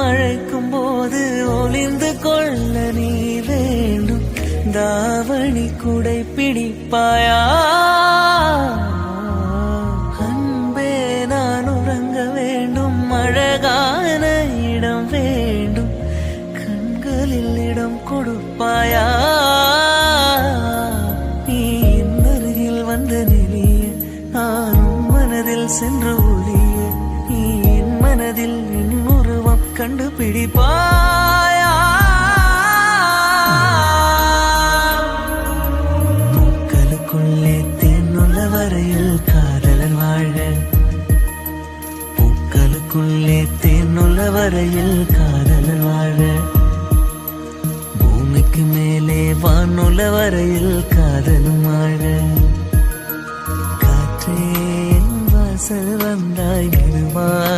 அழைக்கும் போது ஒளிந்து கொள்ள நீ வேண்டும். தாவணி குடை பிடிப்பாயா? அன்பே நான் உறங்க வேண்டும். அழகான இடம் வேண்டும். கண்களில் இடம் கொடுப்பாயா? நீ என் அருகில் வந்த நிலைய நானும் மனதில் சென்று ஒளிய. நீ என் மனதில் என் உருவம் கண்டுபிடிப்பாயா? பூக்களுக்குள்ளே தேனுள்ள வரையில் காதலன் வாழ. பூக்களுக்குள்ளே தேனுள்ள வரையில் காதலன் வாழ. பூமிக்கு மேலே வானுள்ள வரையில் காதலும் வாழ. காற்றே என் வாசல் வந்தாய் மெதுவா